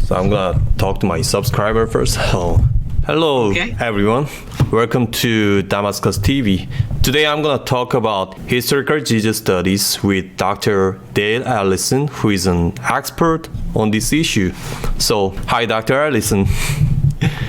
So I'm gonna talk to my subscriber first. Hello, everyone. Welcome to Damascus TV. Today I'm gonna talk about historical Jesus studies with Dr. Dale Allison, who is an expert on this issue. So, hi, Dr. Allison.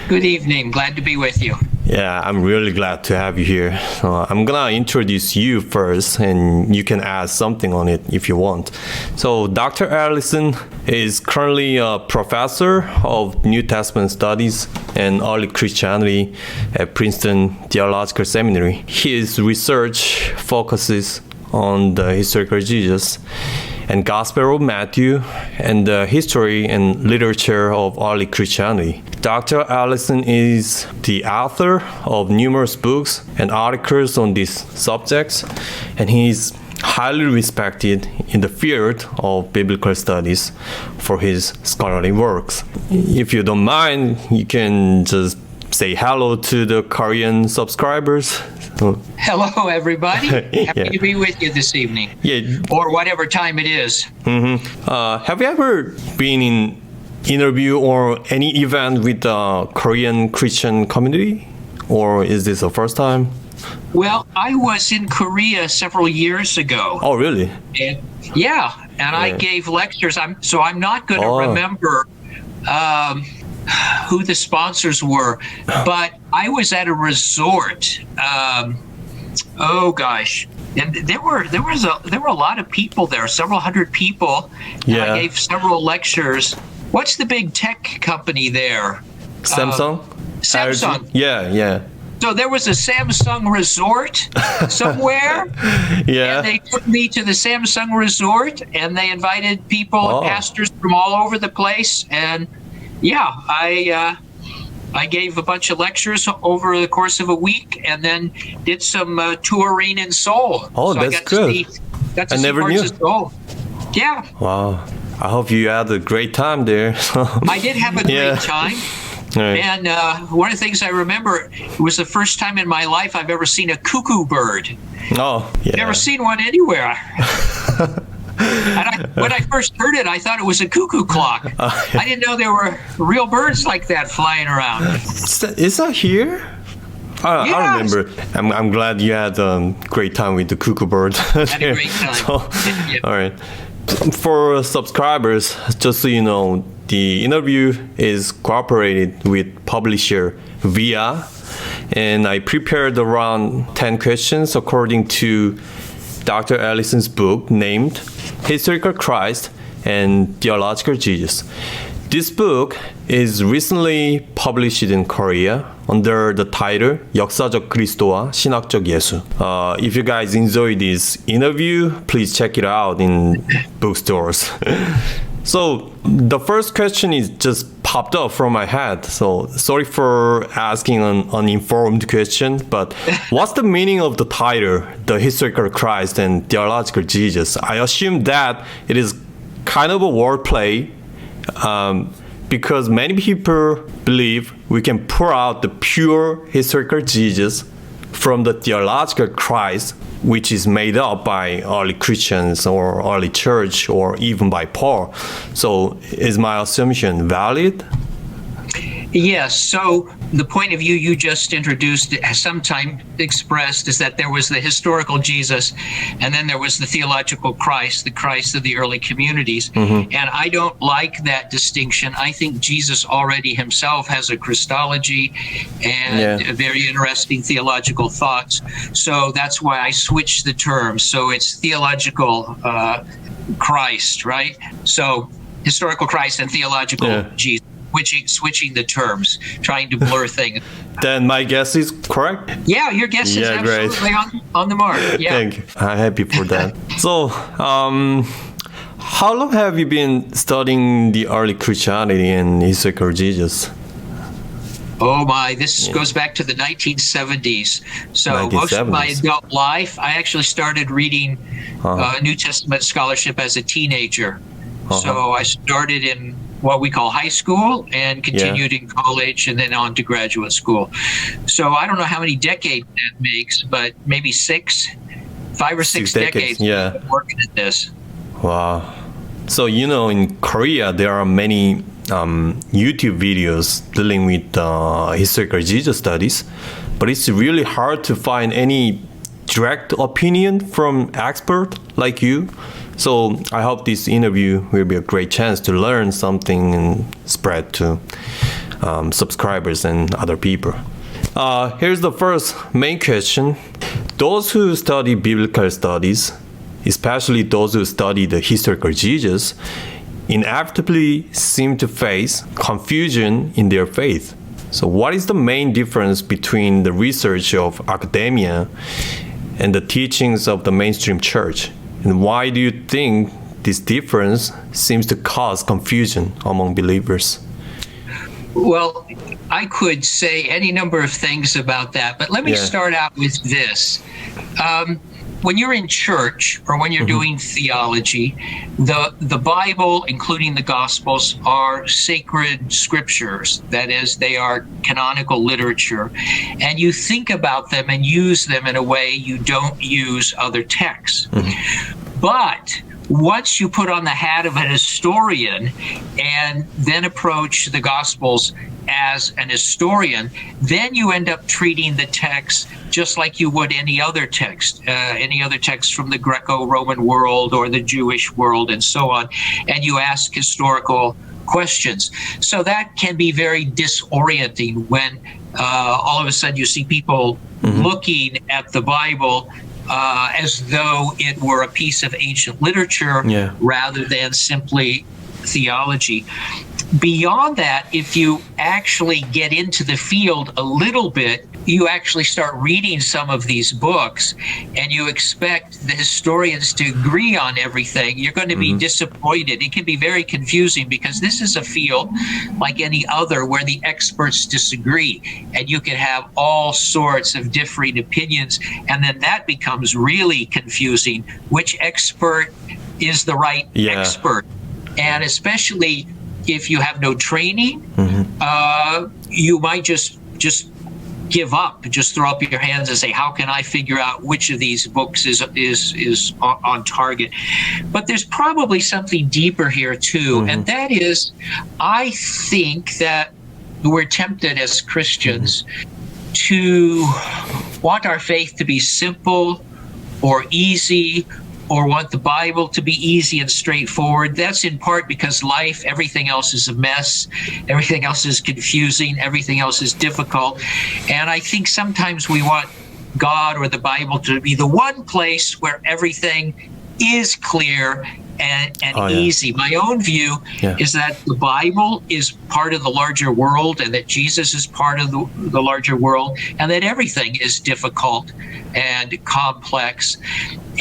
Good evening. Glad to be with you. Yeah, I'm really glad to have you here. I'm gonna introduce you first, and you can add something on it if you want. So, Dr. Allison is currently a professor of New Testament Studies and Early Christianity at Princeton Theological Seminary. His research focuses on the historical Jesus and Gospel of Matthew and the history and literature of early Christianity. Dr. Allison is the author of numerous books and articles on these subjects, and he is highly respected in the field of biblical studies for his scholarly works. If you don't mind, you can just say hello to the Korean subscribers. Hello, everybody. Happy to be with you this evening. Or whatever time it is. Have you ever been in interview or any event with the Korean Christian community? Or is this the first time? Well, I was in Korea several years ago. Oh, really? And I gave lectures. I'm not going to remember who the sponsors were, but I was at a resort. And there were a lot of people there, several hundred people. And I gave several lectures. What's the big tech company there? Samsung? Samsung. Yeah. So there was a Samsung resort somewhere. And they took me to the Samsung resort, and they invited people and pastors from all over the place. And I gave a bunch of lectures over the course of a week, and then did some touring in Seoul. Oh, so that's good. I never knew. Seoul. Yeah. Wow. I hope you had a great time there. I did have a great time. Right. And one of the things I remember, it was the first time in my life I've ever seen a cuckoo bird. Oh, yeah. Never seen one anywhere. And when I first heard it, I thought it was a cuckoo clock. I didn't know there were real birds like that flying around. Is that here? I remember. I'm glad you had a great time with the cuckoo bird. Had a great time. All right. For subscribers, just so you know, the interview is cooperated with publisher VIA, and I prepared around 10 questions according to Dr. Allison's book named Historical Christ and Theological Jesus. This book is recently published in Korea under the title 역사적 그리스도와 신학적 예수. If you guys enjoy this interview, please check it out in bookstores. So the first question is just popped up from my head. So sorry for asking an uninformed question, but what's the meaning of the title, The Historical Christ and Theological Jesus? I assume that it is kind of a wordplay, because many people believe we can pull out the pure historical Jesus from the theological Christ, which is made up by early Christians or early church or even by Paul. So is my assumption valid? Yes. So the point of view you just introduced, sometime expressed, is that there was the historical Jesus, and then there was the theological Christ, the Christ of the early communities. And I don't like that distinction. I think Jesus already himself has a Christology and very interesting theological thoughts. So that's why I switched the terms. So it's theological Christ, right? So historical Christ and theological Jesus. Switching the terms, trying to blur things. Then my guess is correct? Yeah, your guess is absolutely on the mark. Yeah. Thank you. I'm happy for that. So, how long have you been studying the early Christianity and historical Jesus? Oh my, this goes back to the 1970s. So most of my adult life, I actually started reading New Testament scholarship as a teenager. So I started in what we call high school and continued in college and then on to graduate school. So I don't know how many decades that makes, but maybe 5 or 6 decades working at this. Wow. So, in Korea, there are many YouTube videos dealing with historical Jesus studies, but it's really hard to find any direct opinion from expert like you. So I hope this interview will be a great chance to learn something and spread to subscribers and other people. Here's the first main question. Those who study biblical studies, especially those who study the historical Jesus, inevitably seem to face confusion in their faith. So what is the main difference between the research of academia and the teachings of the mainstream church? And why do you think this difference seems to cause confusion among believers? Well, I could say any number of things about that, but let me start out with this. When you're in church or when you're doing theology, the Bible, including the Gospels, are sacred scriptures. That is, they are canonical literature. And you think about them and use them in a way you don't use other texts. But once you put on the hat of an historian and then approach the Gospels as an historian, then you end up treating the text just like you would any other text from the Greco-Roman world or the Jewish world and so on, and you ask historical questions. So that can be very disorienting when all of a sudden you see people looking at the Bible as though it were a piece of ancient literature rather than simply theology. Beyond that, if you actually get into the field a little bit, you actually start reading some of these books and you expect the historians to agree on everything, you're going to be disappointed. It can be very confusing because this is a field like any other where the experts disagree and you can have all sorts of differing opinions, and then that becomes really confusing. Which expert is the right expert? And especially if you have no training, you might just give up, just throw up your hands and say, how can I figure out which of these books is on target? But there's probably something deeper here too, and that is, I think that we're tempted as Christians to want our faith to be simple or easy, or want the Bible to be easy and straightforward. That's in part because life, everything else is a mess, everything else is confusing, everything else is difficult. And I think sometimes we want God or the Bible to be the one place where everything is clear and easy. My own view is that the Bible is part of the larger world and that Jesus is part of the larger world, and that everything is difficult and complex.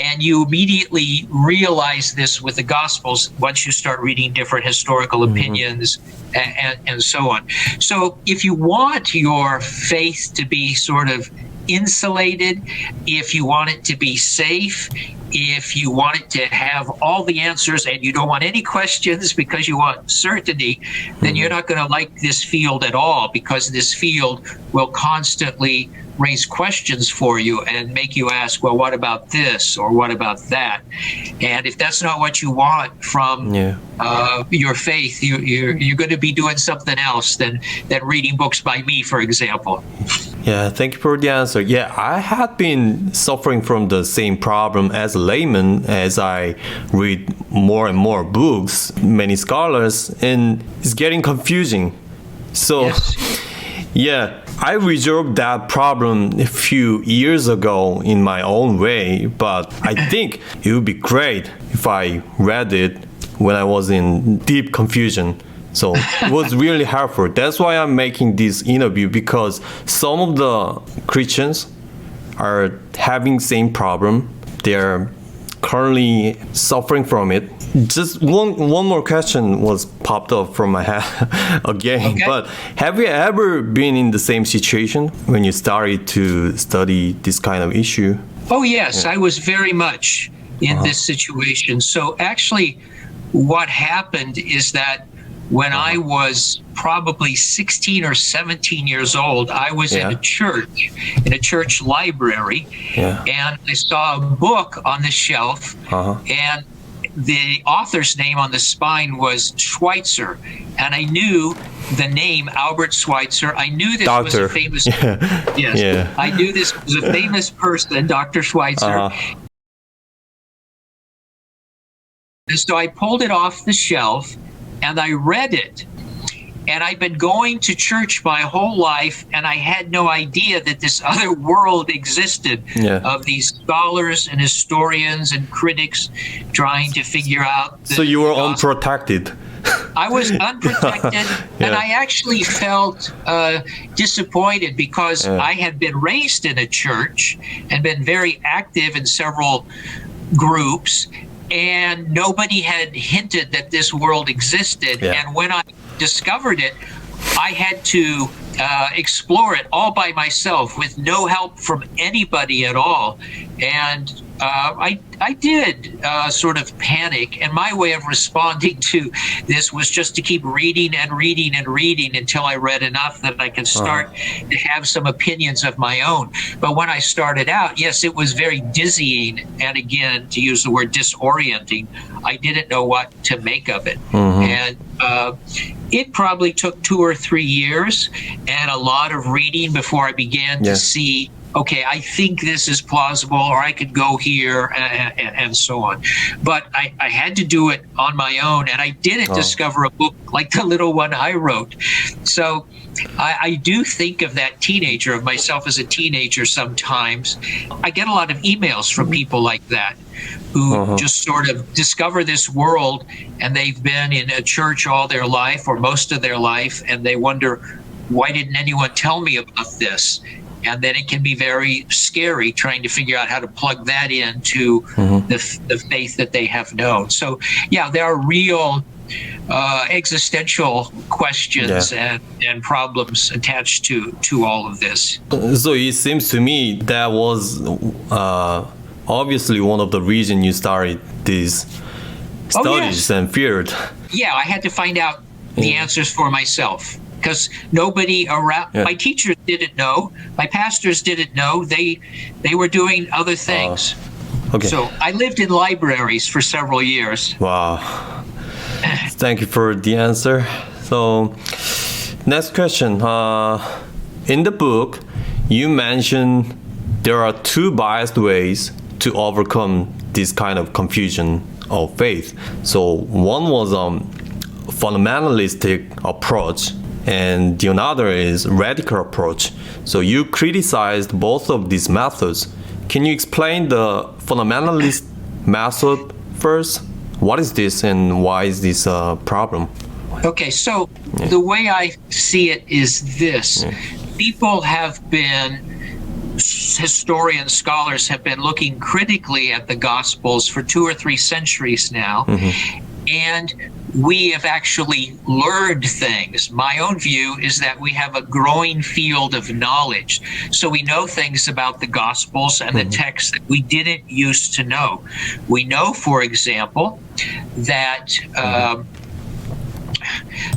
And you immediately realize this with the Gospels once you start reading different historical opinions and so on. So if you want your faith to be sort of insulated, if you want it to be safe, if you want it to have all the answers and you don't want any questions because you want certainty, then you're not going to like this field at all, because this field will constantly raise questions for you and make you ask, well, what about this or what about that? And if that's not what you want from your faith, you're going to be doing something else than reading books by me, for example. Yeah, thank you for the answer. Yeah, I have been suffering from the same problem as a layman as I read more and more books, many scholars, and it's getting confusing. So, yeah, I resolved that problem a few years ago in my own way, but I think it would be great if I read it when I was in deep confusion. So it was really helpful. That's why I'm making this interview, because some of the Christians are having same problem. They're currently suffering from it. Just one more question was popped up from my head again. Okay. But have you ever been in the same situation when you started to study this kind of issue? Oh, yes, I was very much in this situation. So actually, what happened is that when I was probably 16 or 17 years old, I was in a church library, and I saw a book on the shelf, and the author's name on the spine was Schweitzer, and I knew the name Albert Schweitzer. I knew this was a famous. Yes, Yeah. I knew this was a famous person, Dr. Schweitzer. And so I pulled it off the shelf and I read it. And I've been going to church my whole life, and I had no idea that this other world existed of these scholars and historians and critics trying to figure out. So you were unprotected. I was unprotected, and I actually felt disappointed because I had been raised in a church and been very active in several groups, and nobody had hinted that this world existed. And when I discovered it, I had to explore it all by myself with no help from anybody at all. And I did sort of panic, and my way of responding to this was just to keep reading and reading and reading until I read enough that I could start to have some opinions of my own. But when I started out, yes, it was very dizzying, and again, to use the word disorienting, I didn't know what to make of it. And it probably took 2 or 3 years and a lot of reading before I began to see, okay, I think this is plausible, or I could go here, and so on. But I had to do it on my own, and I didn't discover a book like the little one I wrote. So I do think of that teenager, of myself as a teenager sometimes. I get a lot of emails from people like that who just sort of discover this world, and they've been in a church all their life or most of their life, and they wonder, why didn't anyone tell me about this? And then it can be very scary trying to figure out how to plug that into the faith that they have known. So, yeah, there are real existential questions and problems attached to all of this. So it seems to me that was obviously one of the reasons you started these studies and field. Yeah, I had to find out the answers for myself, because nobody around, my teachers didn't know, my pastors didn't know, they were doing other things. So I lived in libraries for several years. Wow. Thank you for the answer. So next question. In the book, you mentioned there are 2 biased ways to overcome this kind of confusion of faith. So one was fundamentalistic approach, and the another is radical approach. So you criticized both of these methods. Can you explain the fundamentalist method first? What is this, and why is this a problem? Okay, so the way I see it is this. People have been, historians, scholars have been looking critically at the Gospels for 2 or 3 centuries now, and we have actually learned things. My own view is that we have a growing field of knowledge. So we know things about the Gospels and the texts that we didn't used to know. We know, for example, that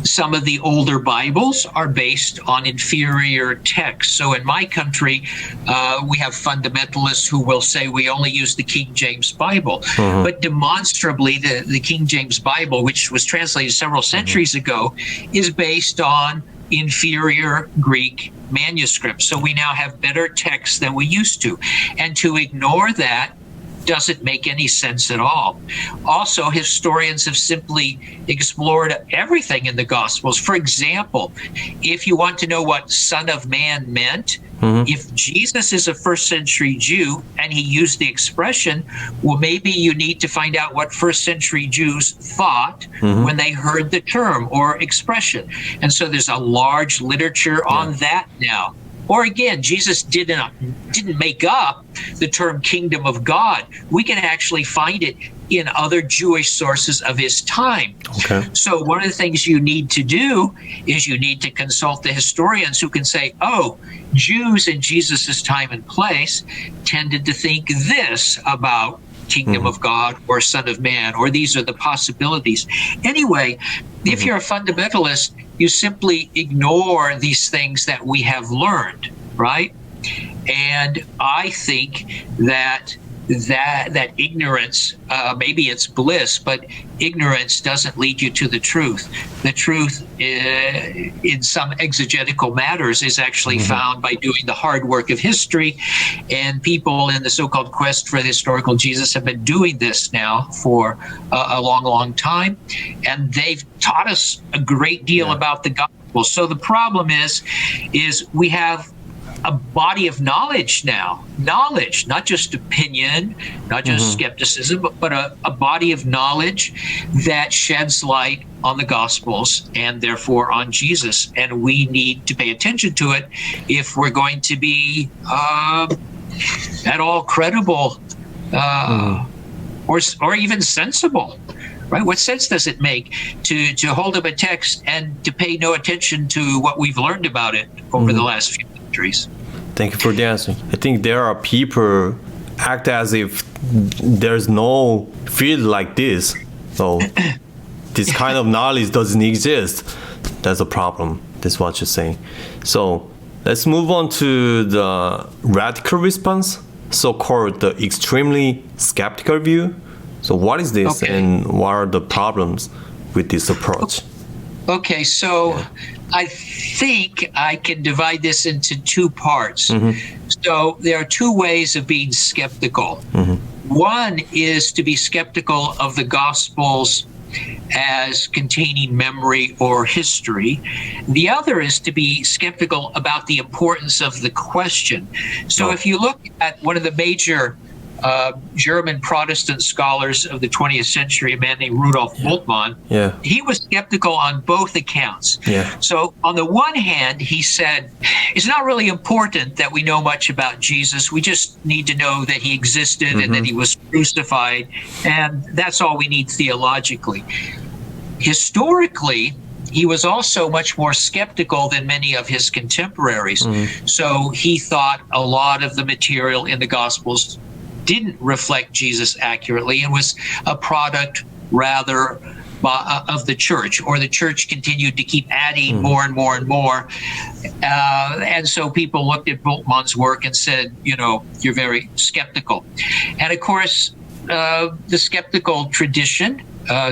some of the older Bibles are based on inferior texts. So in my country, we have fundamentalists who will say we only use the King James Bible. But demonstrably, the King James Bible, which was translated several centuries ago, is based on inferior Greek manuscripts. So we now have better texts than we used to. And to ignore that doesn't make any sense at all. Also, historians have simply explored everything in the Gospels. For example, if you want to know what Son of Man meant, if Jesus is a first century Jew and he used the expression, well, maybe you need to find out what first century Jews thought when they heard the term or expression. And so there's a large literature on that now. Or again, Jesus didn't make up the term kingdom of God. We can actually find it in other Jewish sources of his time. So one of the things you need to do is you need to consult the historians who can say, oh, Jews in Jesus's time and place tended to think this about kingdom of God or Son of Man, or these are the possibilities. Anyway, if you're a fundamentalist, you simply ignore these things that we have learned, right? And I think that that ignorance, maybe it's bliss, but ignorance doesn't lead you to the truth. The truth, in some exegetical matters, is actually found by doing the hard work of history. And people in the so-called quest for the historical Jesus have been doing this now for a long, long time. And they've taught us a great deal about the gospel. So the problem is we have a body of knowledge now. Knowledge, not just opinion, not just skepticism, but a body of knowledge that sheds light on the Gospels and therefore on Jesus. And we need to pay attention to it if we're going to be at all credible or even sensible. Right? What sense does it make to hold up a text and to pay no attention to what we've learned about it over the last few centuries? Thank you for the answer. I think there are people act as if there's no field like this. So this kind of knowledge doesn't exist. That's a problem. That's what you're saying. So let's move on to the radical response, so-called the extremely skeptical view. So what is this and what are the problems with this approach? Okay, so I think I can divide this into two parts. So there are two ways of being skeptical. One is to be skeptical of the Gospels as containing memory or history. The other is to be skeptical about the importance of the question. So if you look at one of the major German Protestant scholars of the 20th century, a man named Rudolf Bultmann, he was skeptical on both accounts. So on the one hand, he said, it's not really important that we know much about Jesus. We just need to know that he existed and that he was crucified. And that's all we need theologically. Historically, he was also much more skeptical than many of his contemporaries. So he thought a lot of the material in the Gospels didn't reflect Jesus accurately and was a product rather of the church, or the church continued to keep adding more and more and more. And so people looked at Bultmann's work and said, you know, you're very skeptical. And of course, the skeptical tradition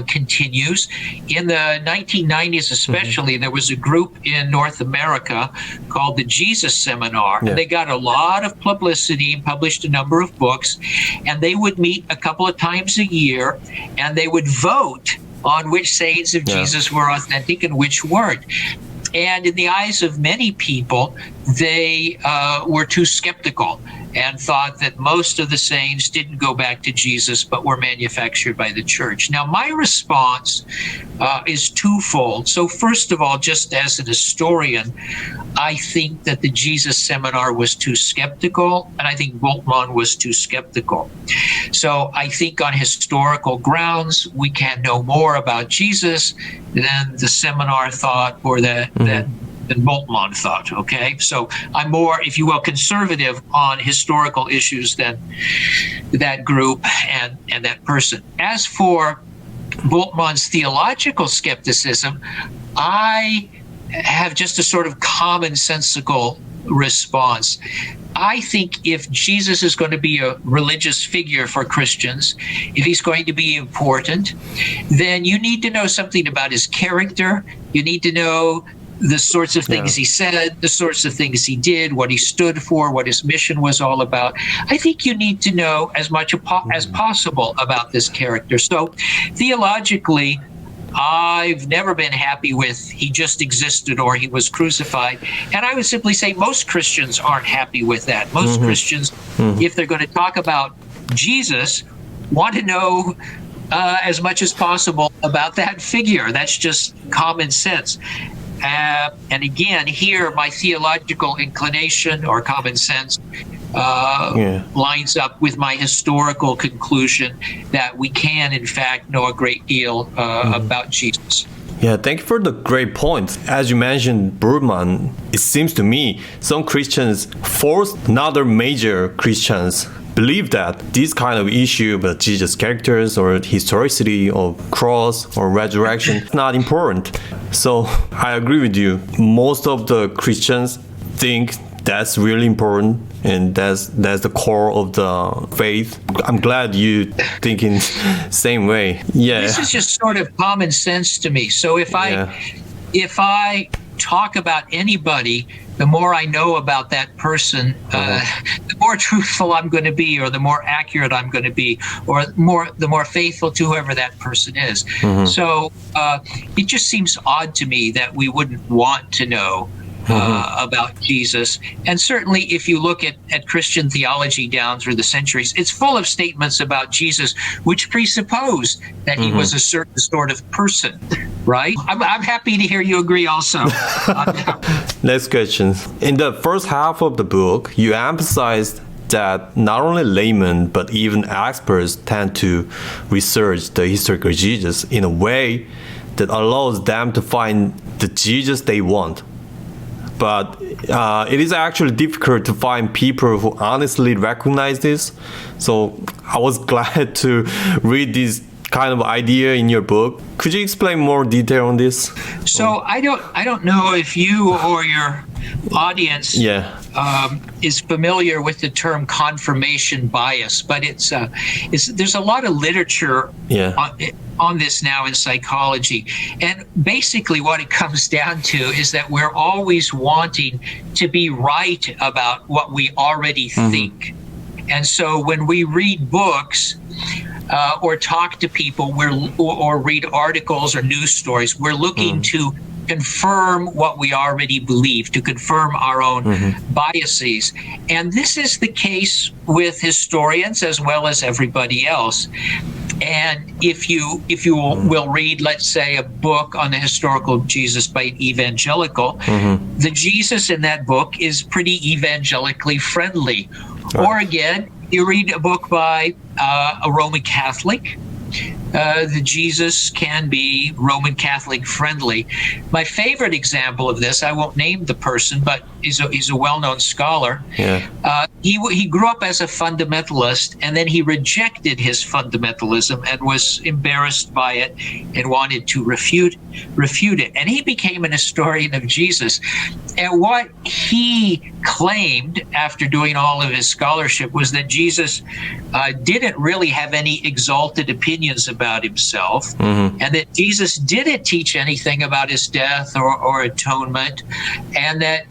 continues. In the 1990s especially, there was a group in North America called the Jesus Seminar. And they got a lot of publicity, published a number of books, and they would meet a couple of times a year, and they would vote on which sayings of Jesus were authentic and which weren't. And in the eyes of many people, they were too skeptical and thought that most of the sayings didn't go back to Jesus, but were manufactured by the church. Now, my response is twofold. So first of all, just as an historian, I think that the Jesus Seminar was too skeptical, and I think Bultmann was too skeptical. So I think on historical grounds, we can know more about Jesus than the seminar thought or than Bultmann thought, okay? So I'm more, if you will, conservative on historical issues than that group and that person. As for Bultmann's theological skepticism, I have just a sort of commonsensical response. I think if Jesus is going to be a religious figure for Christians, if he's going to be important, then you need to know something about his character. You need to know the sorts of things he said, the sorts of things he did, what he stood for, what his mission was all about. I think you need to know as much as possible about this character. So theologically, I've never been happy with he just existed or he was crucified. And I would simply say most Christians aren't happy with that. Most Christians, if they're going to talk about Jesus, want to know as much as possible about that figure. That's just common sense. And again, here my theological inclination or common sense lines up with my historical conclusion that we can, in fact, know a great deal about Jesus. Yeah, thank you for the great point. As you mentioned, Bultmann, it seems to me some Christians forced other major Christians believe that this kind of issue about Jesus' characters or historicity of cross or resurrection is not important. So I agree with you. Most of the Christians think that's really important and that's the core of the faith. I'm glad you thinking same way. Yeah. This is just sort of common sense to me. So if I talk about anybody, the more I know about that person, the more truthful I'm going to be, or the more accurate I'm going to be, or the more faithful to whoever that person is. So it just seems odd to me that we wouldn't want to know about Jesus. And certainly if you look at Christian theology down through the centuries, it's full of statements about Jesus which presuppose that he was a certain sort of person, right? I'm happy to hear you agree also. Next question. In the first half of the book, you emphasized that not only laymen but even experts tend to research the historical Jesus in a way that allows them to find the Jesus they want. But it is actually difficult to find people who honestly recognize this. So I was glad to read this kind of idea in your book. Could you explain more detail on this? So I don't know if you or your audience is familiar with the term confirmation bias, but there's a lot of literature on this now in psychology. And basically what it comes down to is that we're always wanting to be right about what we already think. And so when we read books or talk to people, or read articles or news stories, we're looking to confirm what we already believe, to confirm our own biases. And this is the case with historians as well as everybody else. And if you will read, let's say, a book on the historical Jesus by an evangelical, the Jesus in that book is pretty evangelically friendly. Or again, you read a book by a Roman Catholic, the Jesus can be Roman Catholic friendly. My favorite example of this, I won't name the person, but he's a well-known scholar. He grew up as a fundamentalist, and then he rejected his fundamentalism and was embarrassed by it and wanted to refute it. And he became an historian of Jesus. And what he claimed after doing all of his scholarship was that Jesus didn't really have any exalted opinions about himself, and that Jesus didn't teach anything about his death or atonement, and that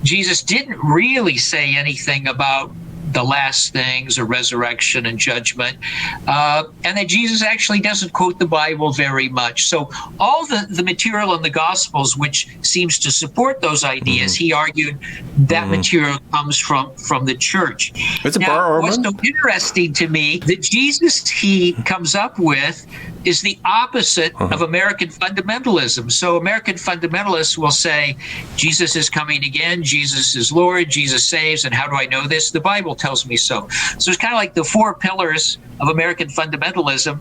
Jesus didn't really say anything about the last things or resurrection and judgment, and that Jesus actually doesn't quote the Bible very much. So all the material in the Gospels which seems to support those ideas, he argued that material comes from the church. Now, what's so interesting to me, the Jesus he comes up with is the opposite of American fundamentalism. So American fundamentalists will say, Jesus is coming again, Jesus is Lord, Jesus saves, and how do I know this? The Bible tells me so. So it's kind of like the four pillars of American fundamentalism,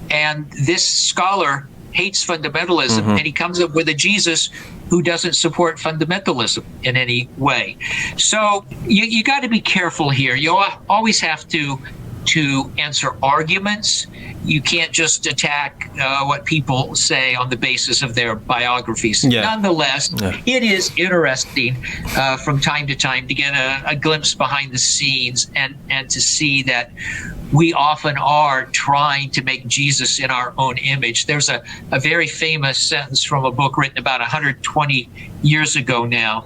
and this scholar hates fundamentalism, and he comes up with a Jesus who doesn't support fundamentalism in any way. So you got to be careful here. You always have to answer arguments. You can't just attack what people say on the basis of their biographies. Nonetheless, it is interesting from time to time to get a glimpse behind the scenes and to see that we often are trying to make Jesus in our own image. There's a very famous sentence from a book written about 120 years ago now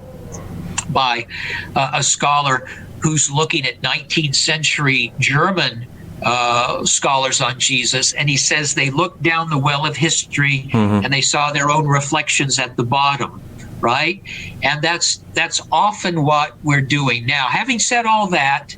by a scholar who's looking at 19th century German scholars on Jesus, and he says they looked down the well of history and they saw their own reflections at the bottom, right? And that's often what we're doing. Now, having said all that,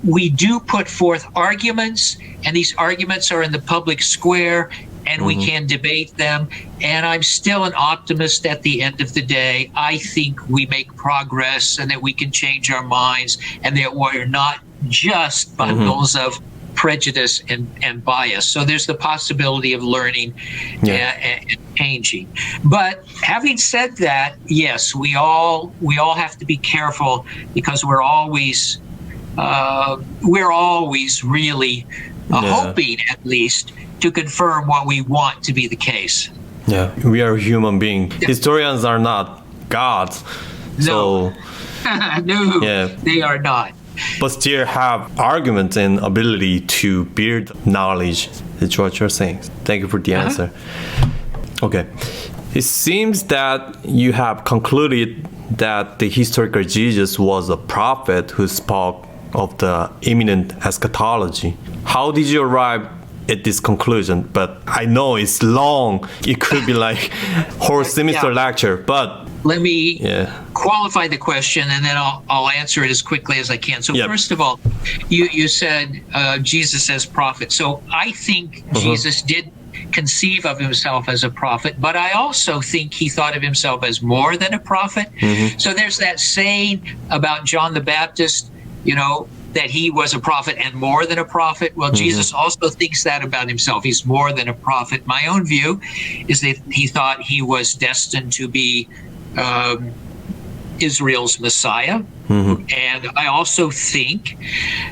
we do put forth arguments, and these arguments are in the public square, and we can debate them. And I'm still an optimist at the end of the day. I think we make progress and that we can change our minds, and that we're not just bundles of prejudice and bias. So there's the possibility of learning and changing. But having said that, yes, we all have to be careful, because we're always really hoping, at least, to confirm what we want to be the case. Yeah, we are human beings. Historians are not gods. No. No, Yeah. they are not. But still have arguments and ability to build knowledge. That's what you're saying. Thank you for the answer. Okay. It seems that you have concluded that the historical Jesus was a prophet who spoke of the imminent eschatology. How did you arrive at this conclusion? But I know it's long. It could be like whole semester lecture, but let me qualify the question, and then I'll answer it as quickly as I can. So first of all, you said Jesus as prophet. So I think Jesus did conceive of himself as a prophet, but I also think he thought of himself as more than a prophet. So there's that saying about John the Baptist, that he was a prophet and more than a prophet. Well, Jesus also thinks that about himself. He's more than a prophet. My own view is that he thought he was destined to be Israel's Messiah. And I also think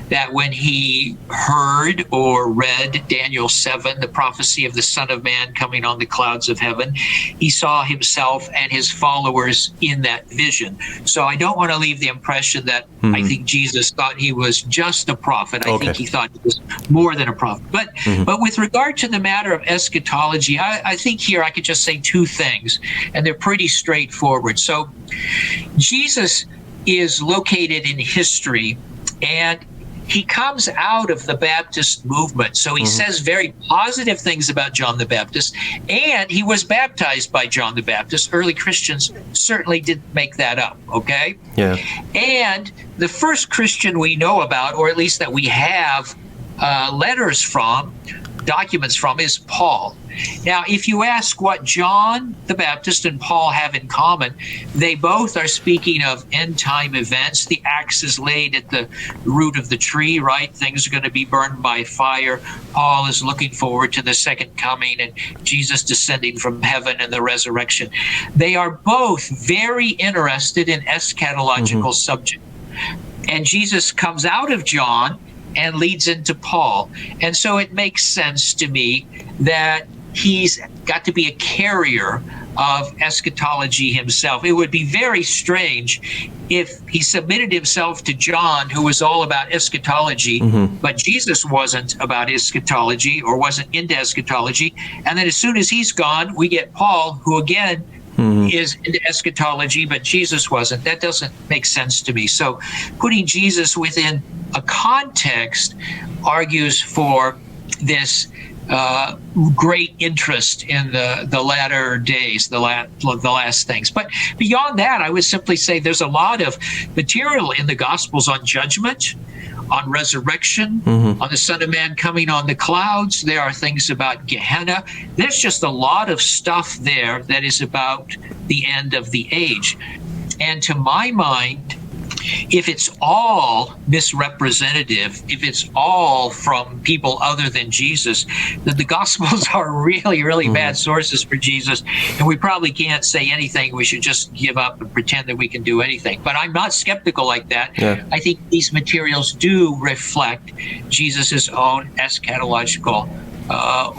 that when he heard or read Daniel 7, the prophecy of the Son of Man coming on the clouds of heaven, he saw himself and his followers in that vision. So I don't want to leave the impression that I think Jesus thought he was just a prophet. I think he thought he was more than a prophet. But with regard to the matter of eschatology, I think here I could just say two things, and they're pretty straightforward. So Jesus is located in history, and he comes out of the Baptist movement. So he says very positive things about John the Baptist, and he was baptized by John the Baptist. Early Christians certainly didn't make that up, okay? Yeah. And the first Christian we know about, or at least that we have letters from, documents from, is Paul. Now, if you ask what John the Baptist and Paul have in common, they both are speaking of end-time events. The axe is laid at the root of the tree, right? Things are going to be burned by fire. Paul is looking forward to the second coming and Jesus descending from heaven and the resurrection. They are both very interested in eschatological subject. And Jesus comes out of John and leads into Paul. And so it makes sense to me that he's got to be a carrier of eschatology himself. It would be very strange if he submitted himself to John, who was all about eschatology, but Jesus wasn't about eschatology or wasn't into eschatology. And then as soon as he's gone, we get Paul, who again is into eschatology, but Jesus wasn't. That doesn't make sense to me. So putting Jesus within a context argues for this great interest in the latter days, the last things. But beyond that, I would simply say there's a lot of material in the Gospels on judgment, on resurrection, on the Son of Man coming on the clouds. There are things about Gehenna. There's just a lot of stuff there that is about the end of the age. And to my mind, if it's all misrepresentative, if it's all from people other than Jesus, then the Gospels are really, really bad sources for Jesus, and we probably can't say anything. We should just give up and pretend that we can do anything. But I'm not skeptical like that. I think these materials do reflect Jesus's own eschatological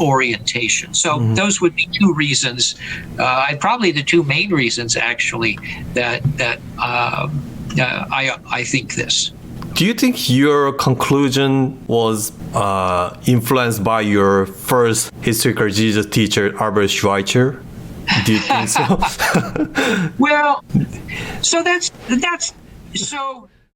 orientation. So those would be two reasons, and probably the two main reasons, actually, that I think this. Do you think your conclusion was influenced by your first historical Jesus teacher, Albert Schweitzer? Do you think so? Well, so that's so